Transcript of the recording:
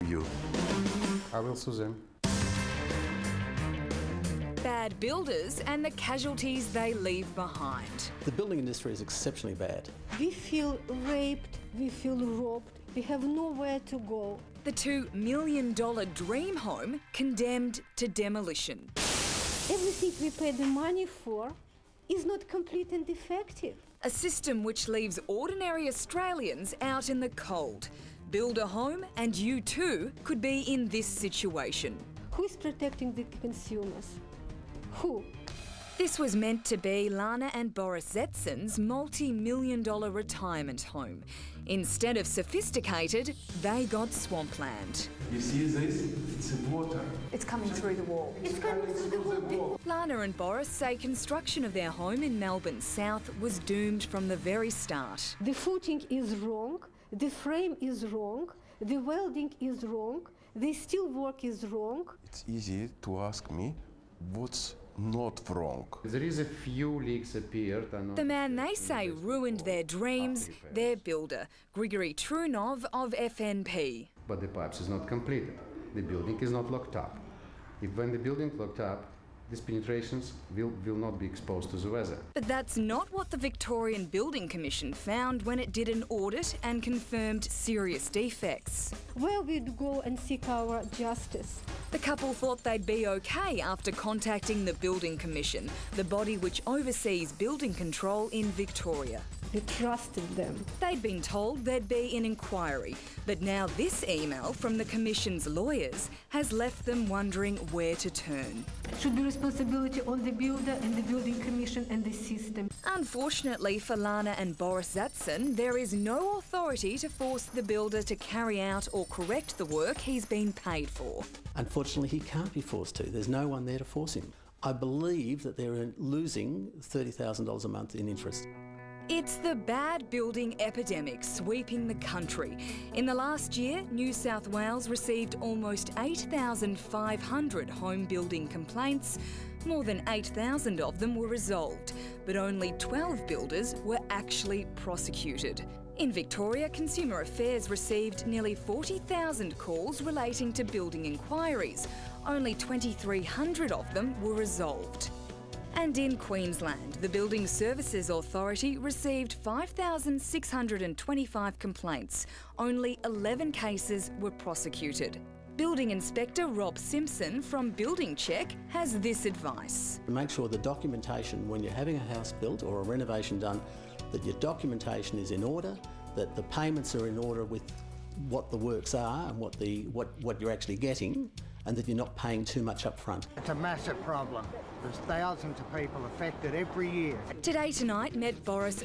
you. I will sue them. Bad builders and the casualties they leave behind. The building industry is exceptionally bad. We feel raped, we feel robbed, we have nowhere to go. The $2 million dream home condemned to demolition. Everything we pay the money for is not complete and effective. A system which leaves ordinary Australians out in the cold. Build a home and you too could be in this situation. Who is protecting the consumers? Who? This was meant to be Lana and Boris Zaitsev's multi-million-dollar retirement home. Instead of sophisticated, they got swampland. You see this? It's water. It's coming through the wall. It's coming through the wall. Lana and Boris say construction of their home in Melbourne South was doomed from the very start. The footing is wrong, the frame is wrong, the welding is wrong, the steelwork is wrong. It's easy to ask me what's not wrong. There is a few leaks appeared. The man they say ruined their dreams, their builder, Grigory Trunov of FNP. But the pipes is not completed. The building is not locked up. When the building locked up, these penetrations will not be exposed to the weather. But that's not what the Victorian Building Commission found when it did an audit and confirmed serious defects. Where we'd go and seek our justice. The couple thought they'd be okay after contacting the Building Commission, the body which oversees building control in Victoria. We trusted them. They'd been told there'd be an inquiry, but now this email from the Commission's lawyers has left them wondering where to turn. It should be responsibility on the builder and the Building Commission and the system. Unfortunately for Lana and Boris Zaitsev, there is no authority to force the builder to carry out or correct the work he's been paid for. Unfortunately, he can't be forced to. There's no one there to force him. I believe that they're losing $30,000 a month in interest. It's the bad building epidemic sweeping the country. In the last year, New South Wales received almost 8,500 home building complaints. More than 8,000 of them were resolved, but only 12 builders were actually prosecuted. In Victoria, Consumer Affairs received nearly 40,000 calls relating to building inquiries. Only 2,300 of them were resolved. And in Queensland, the Building Services Authority received 5,625 complaints. Only 11 cases were prosecuted. Building Inspector Rob Simpson from Building Check has this advice. Make sure the documentation when you're having a house built or a renovation done, that your documentation is in order, that the payments are in order with what the works are and what you're actually getting, and that you're not paying too much up front. It's a massive problem. There's thousands of people affected every year. Today Tonight met Boris